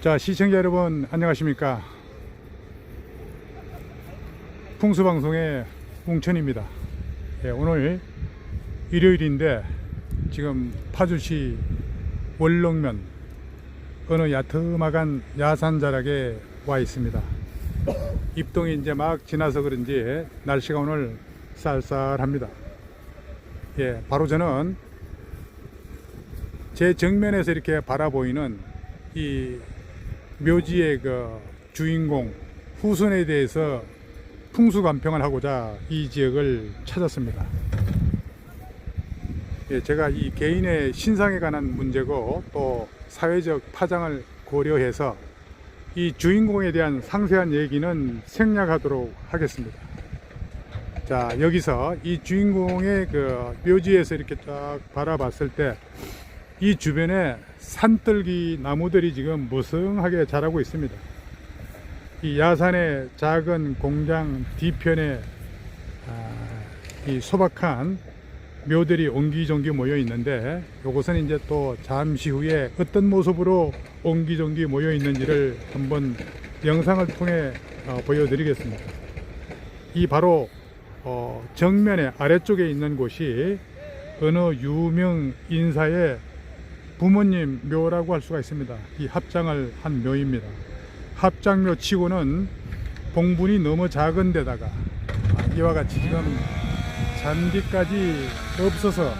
자, 시청자 여러분 안녕하십니까. 풍수방송의 웅천입니다. 예, 오늘 일요일인데 지금 파주시 월롱면 어느 야트막한 야산자락에 와 있습니다. 입동이 이제 막 지나서 그런지 날씨가 오늘 쌀쌀합니다. 예, 바로 저는 제 정면에서 이렇게 바라보이는 이 묘지의 그 주인공 후손에 대해서 풍수감평을 하고자 이 지역을 찾았습니다. 예, 제가 이 개인의 신상에 관한 문제고 또 사회적 파장을 고려해서 이 주인공에 대한 상세한 얘기는 생략하도록 하겠습니다. 자, 여기서 이 주인공의 그 묘지에서 이렇게 쫙 바라봤을 때 이 주변에 산떨기 나무들이 지금 무성하게 자라고 있습니다. 이 야산의 작은 공장 뒤편에 이 소박한 묘들이 옹기종기 모여 있는데, 이것은 이제 또 잠시 후에 어떤 모습으로 옹기종기 모여 있는지를 한번 영상을 통해 보여드리겠습니다. 이 바로 정면에 아래쪽에 있는 곳이 어느 유명 인사의 부모님 묘라고 할 수가 있습니다. 이 합장을 한 묘입니다. 합장묘 치고는 봉분이 너무 작은 데다가 이와 같이 지금 잔디까지 없어서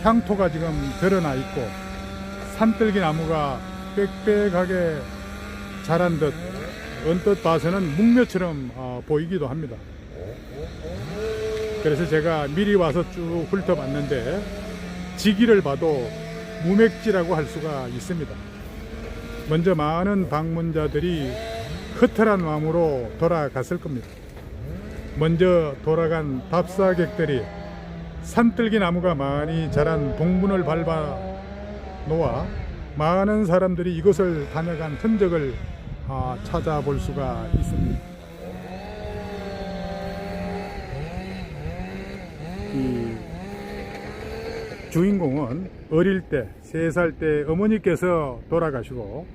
향토가 지금 드러나 있고 산떨기 나무가 빽빽하게 자란 듯 언뜻 봐서는 묵묘처럼 보이기도 합니다. 그래서 제가 미리 와서 쭉 훑어봤는데 지기를 봐도 무맥지라고 할 수가 있습니다. 먼저 많은 방문자들이 허탈한 마음으로 돌아갔을 겁니다. 먼저 돌아간 답사객들이 산떨기 나무가 많이 자란 봉분을 밟아 놓아 많은 사람들이 이곳을 다녀간 흔적을 찾아볼 수가 있습니다. 이 주인공은 어릴 때 3살 때 어머니께서 돌아가시고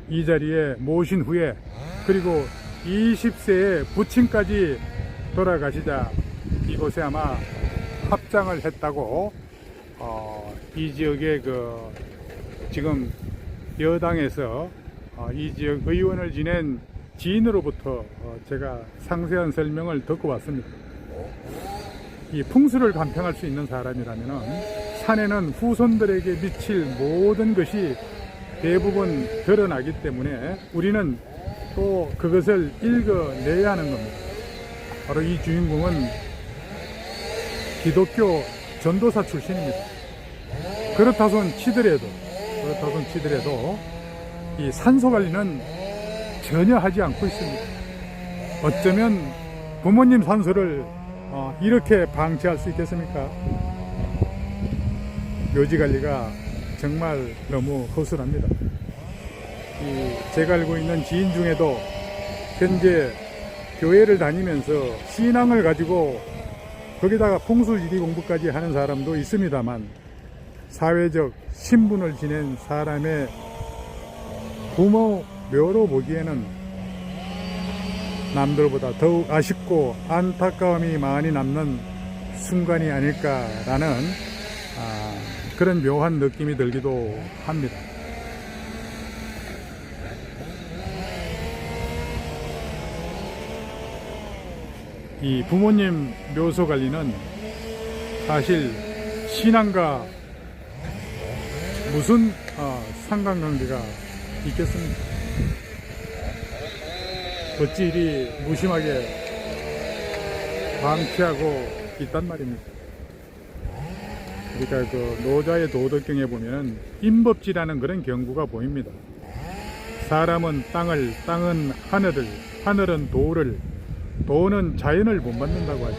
이 자리에 모신 후에 그리고 20세에 부친까지 돌아가시자 이곳에 아마 합장을 했다고 이 지역의 그 지금 여당에서 이 지역 의원을 지낸 지인으로부터 제가 상세한 설명을 듣고 왔습니다. 이 풍수를 감평할 수 있는 사람이라면 산에는 후손들에게 미칠 모든 것이 대부분 드러나기 때문에 우리는 또 그것을 읽어내야 하는 겁니다. 바로 이 주인공은 기독교 전도사 출신입니다. 그렇다손 치더라도 이 산소 관리는 전혀 하지 않고 있습니다. 어쩌면 부모님 산소를 이렇게 방치할 수 있겠습니까? 묘지 관리가 정말 너무 허술합니다. 제가 알고 있는 지인 중에도 현재 교회를 다니면서 신앙을 가지고 거기다가 풍수지리 공부까지 하는 사람도 있습니다만 사회적 신분을 지닌 사람의 부모 묘로 보기에는 남들보다 더욱 아쉽고 안타까움이 많이 남는 순간이 아닐까라는 그런 묘한 느낌이 들기도 합니다. 이 부모님 묘소 관리는 사실 신앙과 무슨 상관관계가 있겠습니까? 어찌 이리 무심하게 방치하고 있단 말입니까? 그러니까 그 노자의 도덕경에 보면은 임법지라는 그런 경구가 보입니다. 사람은 땅을, 땅은 하늘을, 하늘은 도를, 도는 자연을 본받는다고 하죠.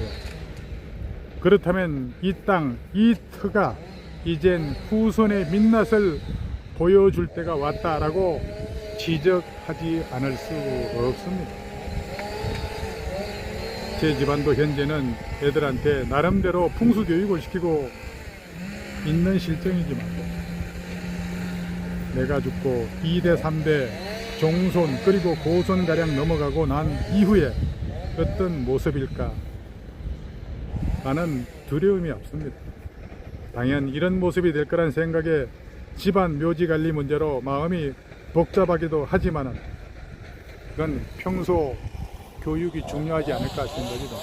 그렇다면 이 땅, 이 터가 이젠 후손의 민낯을 보여줄 때가 왔다라고 지적하지 않을 수 없습니다. 제 집안도 현재는 애들한테 나름대로 풍수 교육을 시키고 있는 실정이지만 내가 죽고 2대 3대 종손 그리고 고손가량 넘어가고 난 이후에 어떤 모습일까 라는 두려움이 없습니다. 당연 이런 모습이 될 거란 생각에 집안 묘지관리 문제로 마음이 복잡하기도 하지만은 그건 평소 교육이 중요하지 않을까 생각이 듭니다.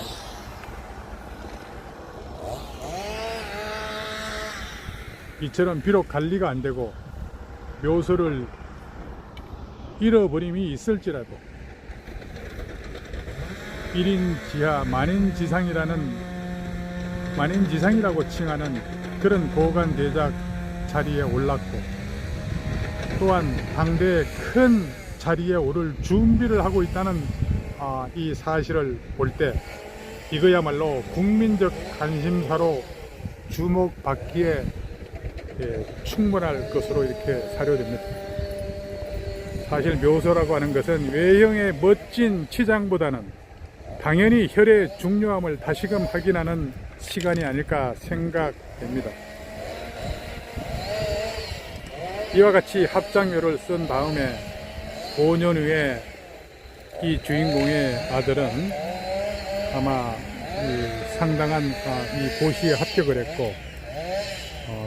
이처럼 비록 관리가 안 되고 묘소를 잃어버림이 있을지라도 1인 지하 만인지상이라고 칭하는 그런 고관대작 자리에 올랐고 또한 당대의 큰 자리에 오를 준비를 하고 있다는 이 사실을 볼 때 이거야말로 국민적 관심사로 주목받기에 충분할 것으로 이렇게 사료됩니다. 사실 묘소라고 하는 것은 외형의 멋진 치장보다는 당연히 혈의 중요함을 다시금 확인하는 시간이 아닐까 생각됩니다. 이와 같이 합장묘를 쓴 다음에 5년 후에 이 주인공의 아들은 아마 상당한 이 고시에 합격을 했고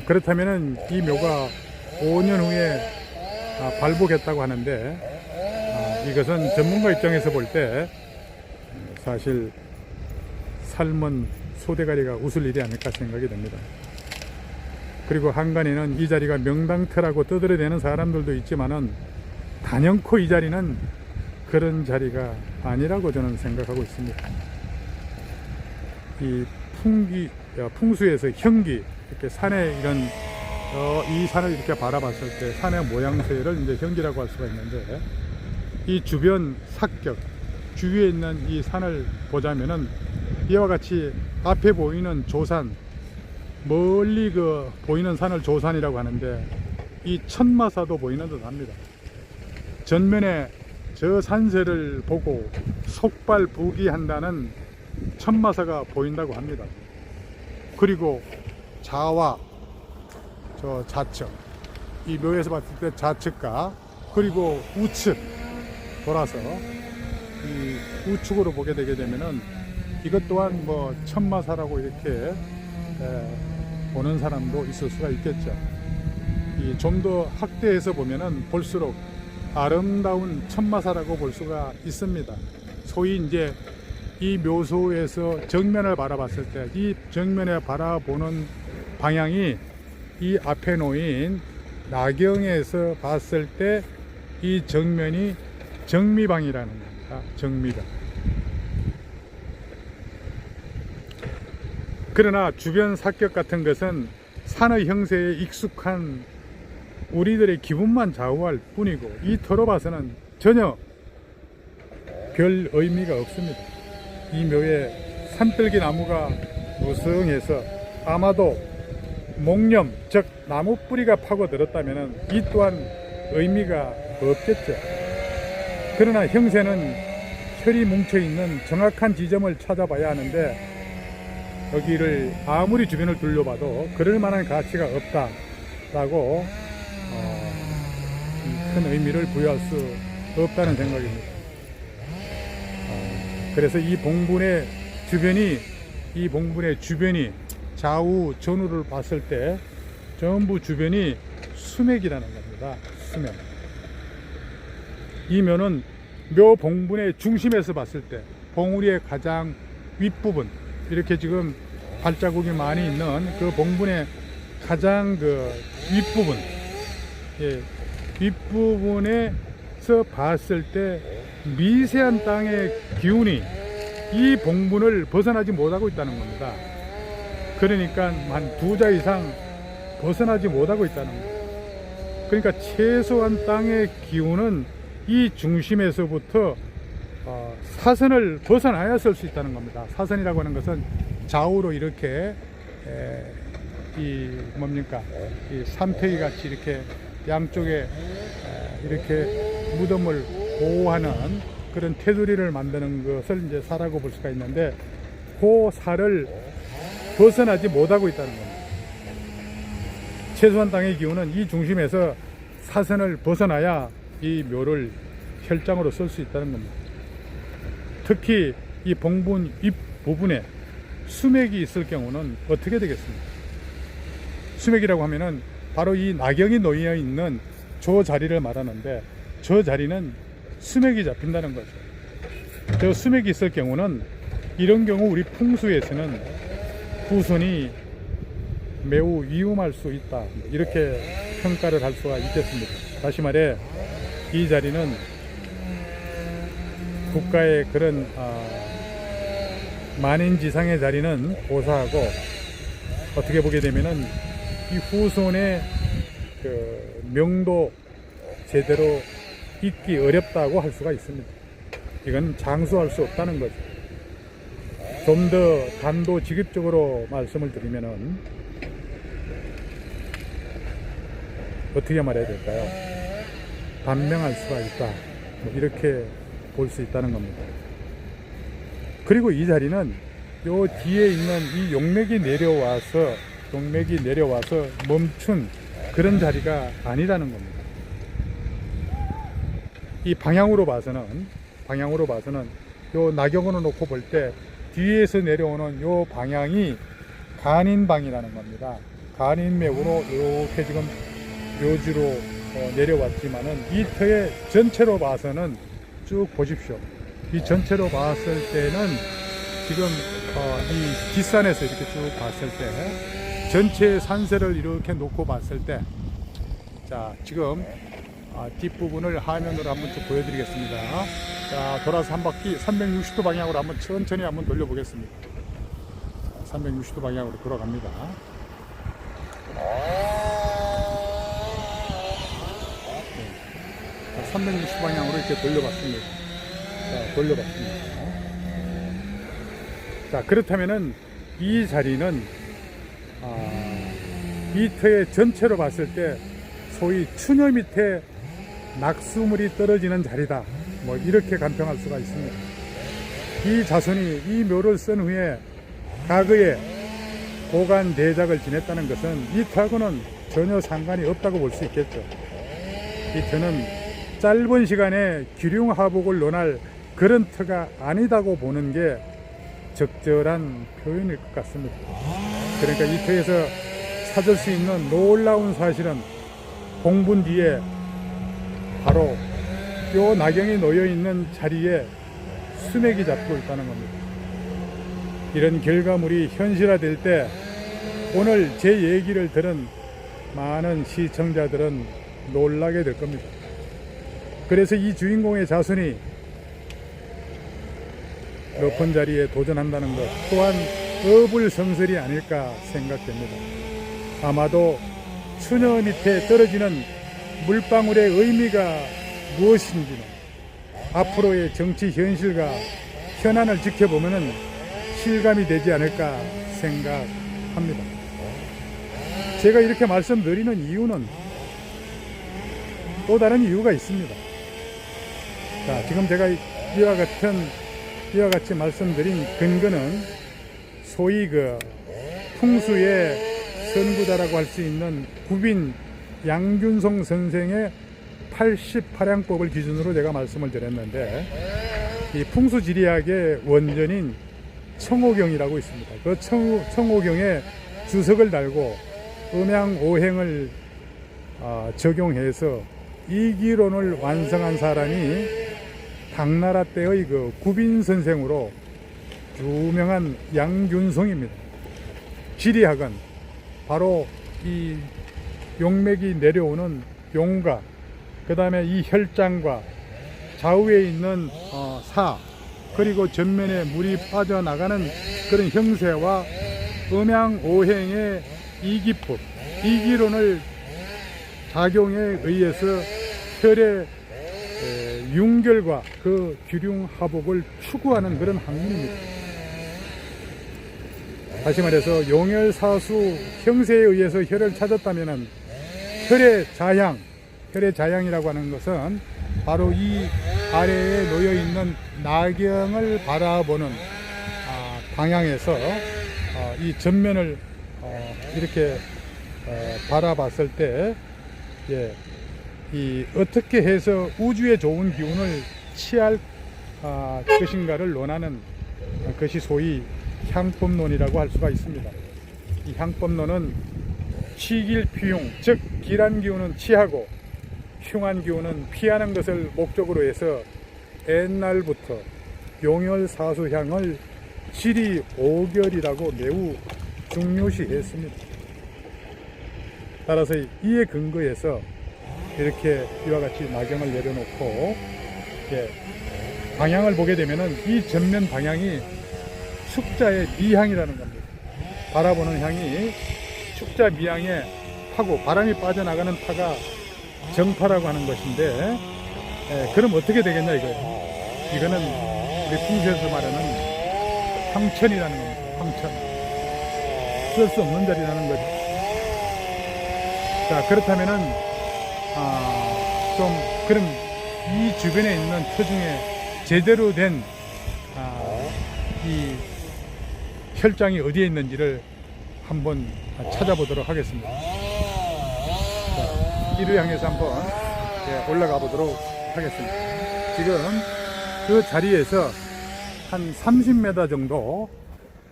그렇다면 이 묘가 5년 후에 발복했다고 하는데 이것은 전문가 입장에서 볼 때 사실 삶은 소대가리가 웃을 일이 아닐까 생각이 됩니다. 그리고 한간에는 이 자리가 명당터라고 떠들어대는 사람들도 있지만은 단연코 이 자리는 그런 자리가 아니라고 저는 생각하고 있습니다. 이 풍수에서 형기, 이렇게 산에 이런 이 산을 이렇게 바라봤을 때 산의 모양새를 이제 형기라고 할 수가 있는데 이 주변 삭격, 주위에 있는 이 산을 보자면은 이와 같이 앞에 보이는 조산, 멀리 보이는 산을 조산이라고 하는데 이 천마사도 보이는 듯 합니다. 전면에 저 산세를 보고 속발부기한다는 천마사가 보인다고 합니다. 그리고 좌와 저 좌측, 이 묘에서 봤을 때 좌측과 그리고 우측 돌아서 이 우측으로 보게 되게 되면은 이것 또한 뭐 천마사라고 이렇게 보는 사람도 있을 수가 있겠죠. 좀 더 확대해서 보면은 볼수록 아름다운 천마사라고 볼 수가 있습니다. 소위 이제 이 묘소에서 정면을 바라봤을 때 이 정면에 바라보는 방향이 이 앞에 놓인 나경에서 봤을 때 이 정면이 정미방이라는 겁니다. 정미방. 그러나 주변 삭격 같은 것은 산의 형세에 익숙한 우리들의 기분만 좌우할 뿐이고 이 터로 봐서는 전혀 별 의미가 없습니다. 이 묘에 산떨기 나무가 무성해서 아마도 목념, 즉 나무 뿌리가 파고들었다면 이 또한 의미가 없겠죠. 그러나 형세는 혈이 뭉쳐있는 정확한 지점을 찾아봐야 하는데 여기를 아무리 주변을 둘러봐도 그럴 만한 가치가 없다라고 큰 의미를 부여할 수 없다는 생각입니다. 그래서 이 봉분의 주변이 좌우 전후를 봤을 때 전부 주변이 수맥이라는 겁니다. 수맥. 이 묘는 묘 봉분의 중심에서 봤을 때 봉우리의 가장 윗부분, 이렇게 지금 발자국이 많이 있는 그 봉분의 가장 윗부분, 윗부분에서 봤을 때 미세한 땅의 기운이 이 봉분을 벗어나지 못하고 있다는 겁니다. 그러니까 한 2자 이상 벗어나지 못하고 있다는 겁니다. 그러니까 최소한 땅의 기운은 이 중심에서부터 사선을 벗어나야 쓸 수 있다는 겁니다. 사선이라고 하는 것은 좌우로 이렇게 이 삼태기 같이 이렇게 양쪽에 이렇게 무덤을 보호하는 그런 테두리를 만드는 것을 이제 사라고 볼 수가 있는데 그 살을 벗어나지 못하고 있다는 겁니다. 최소한 땅의 기운은 이 중심에서 사선을 벗어나야 이 묘를 혈장으로 쓸 수 있다는 겁니다. 특히 이 봉분 잎 부분에 수맥이 있을 경우는 어떻게 되겠습니까? 수맥이라고 하면은 바로 이 나경이 놓여 있는 저 자리를 말하는데, 저 자리는 수맥이 잡힌다는 거죠. 저 수맥이 있을 경우는 이런 경우 우리 풍수에서는 후손이 매우 위험할 수 있다, 이렇게 평가를 할 수가 있겠습니다. 다시 말해 이 자리는 국가의 그런 만인지상의 자리는 고사하고, 어떻게 보게 되면은 이 후손의 그 명도 제대로 잇기 어렵다고 할 수가 있습니다. 이건 장수할 수 없다는 거죠. 좀 더 단도직입적으로 말씀을 드리면은 어떻게 말해야 될까요? 반명할 수가 있다, 이렇게 볼 수 있다는 겁니다. 그리고 이 자리는 요 뒤에 있는 이 용맥이 내려와서 멈춘 그런 자리가 아니라는 겁니다. 이 방향으로 봐서는 요 나경으로 놓고 볼 때 뒤에서 내려오는 요 방향이 간인방이라는 겁니다. 간인맥으로 이렇게 지금 묘지로 내려왔지만은 이 터의 전체로 봐서는 쭉 보십시오. 이 전체로 봤을 때는 지금 이 뒷산에서 이렇게 쭉 봤을 때 전체 산세를 이렇게 놓고 봤을 때, 자 지금 뒷부분을 화면으로 한번 쭉 보여드리겠습니다. 자, 돌아서 한 바퀴 360도 방향으로 한번 천천히 한번 돌려보겠습니다. 360도 방향으로 돌아갑니다. 네. 360도 방향으로 이렇게 돌려봤습니다. 자, 돌려봤습니다. 자, 그렇다면은 이 자리는 이 터의 전체로 봤을 때 소위 추녀 밑에 낙수물이 떨어지는 자리다, 이렇게 간평할 수가 있습니다. 이 자손이 이 묘를 쓴 후에 과거에 고관 대작을 지냈다는 것은 이 터하고는 전혀 상관이 없다고 볼 수 있겠죠. 이 터는 짧은 시간에 기륭하복을 논할 그런 터가 아니다고 보는 게 적절한 표현일 것 같습니다. 그러니까 이 터에서 찾을 수 있는 놀라운 사실은 봉분 뒤에 바로 요 나경이 놓여 있는 자리에 수맥이 잡고 있다는 겁니다. 이런 결과물이 현실화될 때 오늘 제 얘기를 들은 많은 시청자들은 놀라게 될 겁니다. 그래서 이 주인공의 자손이 높은 자리에 도전한다는 것 또한 어불성설이 아닐까 생각됩니다. 아마도 추녀 밑에 떨어지는 물방울의 의미가 무엇인지는 앞으로의 정치 현실과 현안을 지켜보면 실감이 되지 않을까 생각합니다. 제가 이렇게 말씀드리는 이유는 또 다른 이유가 있습니다. 자, 지금 제가 이와 같이 말씀드린 근거는 소위 그 풍수의 선구자라고 할 수 있는 구빈 양균성 선생의 88양법을 기준으로 제가 말씀을 드렸는데, 이 풍수지리학의 원전인 청호경이라고 있습니다. 그 청호경에 주석을 달고 음양오행을 적용해서 이기론을 완성한 사람이 당나라 때의 그 구빈 선생으로 유명한 양균성입니다. 지리학은 바로 이 용맥이 내려오는 용과 그 다음에 이 혈장과 좌우에 있는 사, 그리고 전면에 물이 빠져나가는 그런 형세와 음양오행의 이기법, 이기론을 작용에 의해서 혈의 윤결과 그 기륭하복을 추구하는 그런 학문입니다. 다시 말해서 용혈사수 형세에 의해서 혈을 찾았다면 혈의 자양이라고 하는 것은 바로 이 아래에 놓여 있는 나경을 바라보는 방향에서 이 전면을 이렇게 바라봤을 때 어떻게 해서 우주의 좋은 기운을 취할 것인가를 논하는 것이 소위 향법론이라고 할 수가 있습니다. 이 향법론은 취길피용, 즉 길한 기운은 취하고 흉한 기운은 피하는 것을 목적으로 해서 옛날부터 용혈사수향을 지리오결이라고 매우 중요시했습니다. 따라서 이에 근거해서 이렇게 이와 같이 나경을 내려놓고 방향을 보게 되면은 이 전면 방향이 축자의 미향이라는 겁니다. 바라보는 향이 축자 미향에 파고 바람이 빠져나가는 파가 정파라고 하는 것인데, 그럼 어떻게 되겠냐 이거예요. 이거는 우리 풍수에서 말하는 황천이라는 겁니다. 황천. 쓸 수 없는 자리라는 거죠. 자, 그렇다면은 좀 그럼 이 주변에 있는 터 중에 제대로 된 이 혈장이 어디에 있는지를 한번 찾아보도록 하겠습니다. 자, 이를 향해서 한번 올라가 보도록 하겠습니다. 지금 그 자리에서 한 30m 정도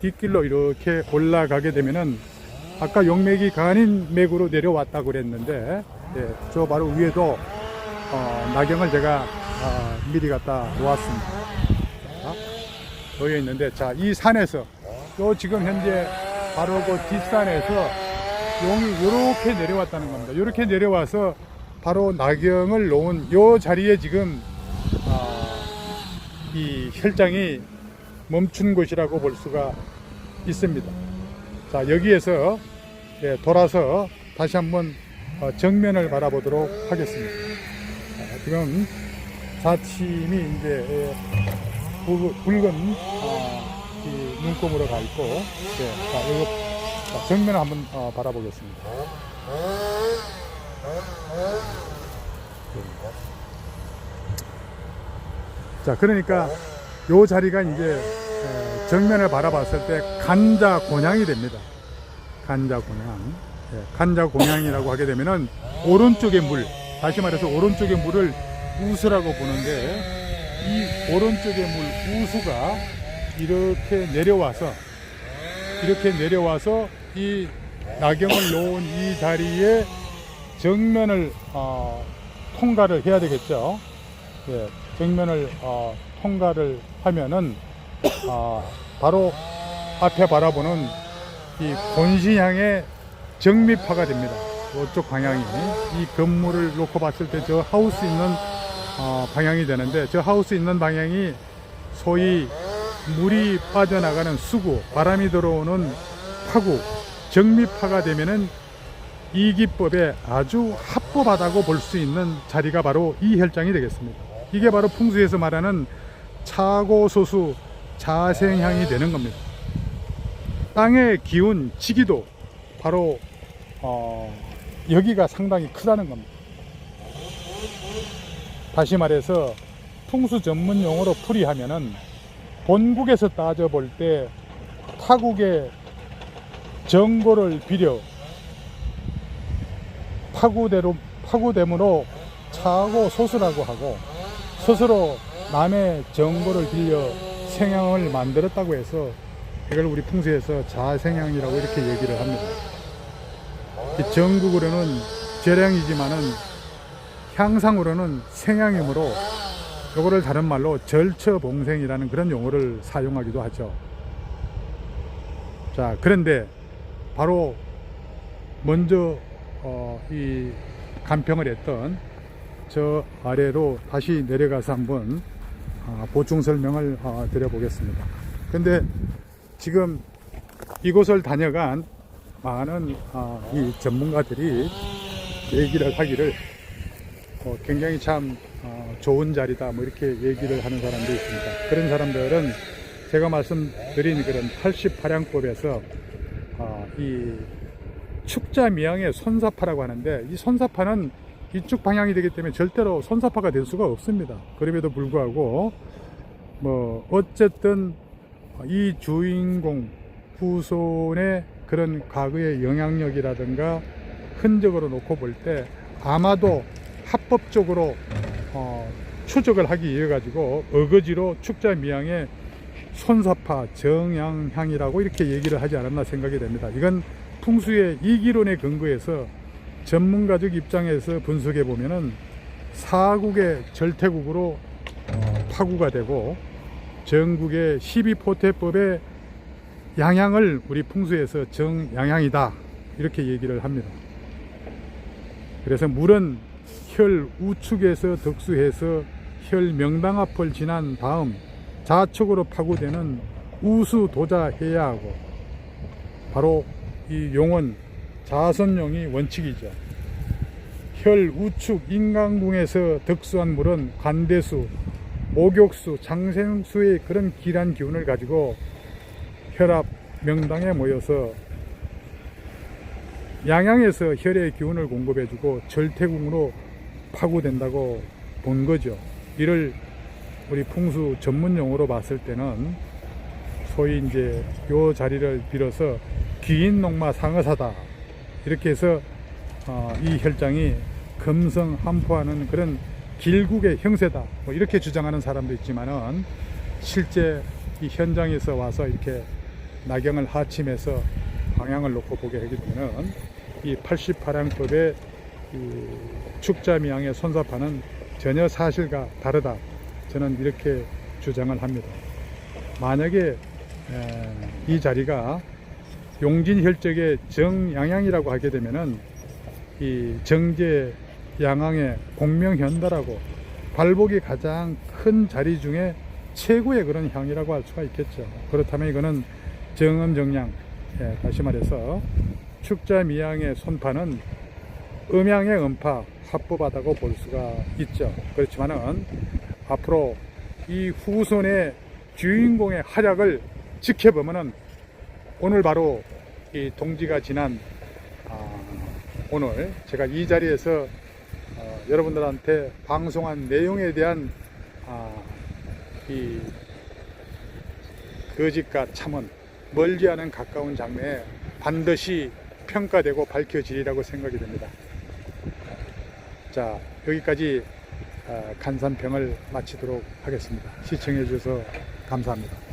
뒷길로 이렇게 올라가게 되면은 아까 용맥이 간인 맥으로 내려왔다고 그랬는데, 저 바로 위에도 나경을 제가 미리 갖다 놓았습니다. 놓여 있는데, 자, 이 산에서 요 지금 현재 바로 그 뒷산에서 용이 이렇게 내려왔다는 겁니다. 이렇게 내려와서 바로 나경을 놓은 요 자리에 지금 이 혈장이 멈춘 곳이라고 볼 수가 있습니다. 자, 여기에서 돌아서 다시 한번 정면을 바라보도록 하겠습니다. 지금 좌침이 이제 붉은 이 눈금으로 가 있고, 자, 이거 정면을 한번 바라보겠습니다. 자, 그러니까 요 자리가 이제 정면을 바라봤을 때 간자곤향이 됩니다. 간자곤향. 간자곤향이라고 하게 되면은 오른쪽의 물, 다시 말해서 오른쪽의 물을 우수라고 보는데, 이 오른쪽의 물 우수가 이렇게 내려와서 이 나경을 놓은 이 자리에 정면을 통과를 해야 되겠죠. 정면을 통과를 하면은 바로 앞에 바라보는 이 본신향의 정미파가 됩니다. 이쪽 방향이 이 건물을 놓고 봤을 때 저 하우스 있는 방향이 되는데, 저 하우스 있는 방향이 소위 물이 빠져나가는 수구, 바람이 들어오는 파구, 정미파가 되면은 이 기법에 아주 합법하다고 볼 수 있는 자리가 바로 이 혈장이 되겠습니다. 이게 바로 풍수에서 말하는 차고소수 자생향이 되는 겁니다. 땅의 기운, 지기도 바로 여기가 상당히 크다는 겁니다. 다시 말해서 풍수 전문 용어로 풀이하면은 본국에서 따져볼 때 타국의 정고를 빌려 파구됨으로 차고 소수라고 하고, 스스로 남의 정고를 빌려 생향을 만들었다고 해서 이걸 우리 풍수에서 자생향이라고 이렇게 얘기를 합니다. 정국으로는 절향이지만은 향상으로는 생향이므로 요거를 다른 말로 절처봉생이라는 그런 용어를 사용하기도 하죠. 자, 그런데 바로 먼저 이 간평을 했던 저 아래로 다시 내려가서 한번 보충 설명을 드려보겠습니다. 근데 지금 이곳을 다녀간 많은 이 전문가들이 얘기를 하기를 굉장히 참 좋은 자리다 뭐 이렇게 얘기를 하는 사람도 있습니다. 그런 사람들은 제가 말씀드린 그런 88향법에서 이 축자미향의 손사파라고 하는데, 이 손사파는 이쪽 방향이 되기 때문에 절대로 손사파가 될 수가 없습니다. 그럼에도 불구하고 뭐 어쨌든 이 주인공 후손의 그런 과거의 영향력이라든가 흔적으로 놓고 볼 때 아마도 합법적으로 추적을 하기 위해 가지고 어거지로 축자미양의 손사파 정양향이라고 이렇게 얘기를 하지 않았나 생각이 됩니다. 이건 풍수의 이기론에 근거해서 전문가적 입장에서 분석해 보면은 사국의 절태국으로 파구가 되고 전국의 12포태법의 양양을 우리 풍수에서 정양양이다 이렇게 얘기를 합니다. 그래서 물은 혈 우측에서 덕수해서 혈 명당 앞을 지난 다음 좌측으로 파고되는 우수도자해야 하고, 바로 이 용은 자선용이 원칙이죠. 혈 우측 인강궁에서 덕수한 물은 관대수, 목욕수, 장생수의 그런 길한 기운을 가지고 혈압 명당에 모여서 양양에서 혈의 기운을 공급해주고 절태궁으로 파고된다고 본 거죠. 이를 우리 풍수 전문용어로 봤을 때는 소위 이제 요 자리를 빌어서 귀인농마 상어사다 이렇게 해서 이 혈장이 금성함포하는 그런 길국의 형세다 뭐 이렇게 주장하는 사람도 있지만은, 실제 이 현장에서 와서 이렇게 나경을 하침해서 방향을 놓고 보게 하게 되면 이 88항법의 축자미양의 손사파는 전혀 사실과 다르다, 저는 이렇게 주장을 합니다. 만약에 이 자리가 용진혈적의 정양양이라고 하게 되면은 이 정제 양항의 공명현달하고 발복이 가장 큰 자리 중에 최고의 그런 향이라고 할 수가 있겠죠. 그렇다면 이거는 정음정양, 다시 말해서 축자미양의 손파는 음양의 음파 합법하다고 볼 수가 있죠. 그렇지만은 앞으로 이 후손의 주인공의 활약을 지켜보면은 오늘 바로 이 동지가 지난 오늘 제가 이 자리에서 여러분들한테 방송한 내용에 대한 이 거짓과 참은 멀지 않은 가까운 장래에 반드시 평가되고 밝혀지리라고 생각이 됩니다. 자, 여기까지 간산평을 마치도록 하겠습니다. 시청해 주셔서 감사합니다.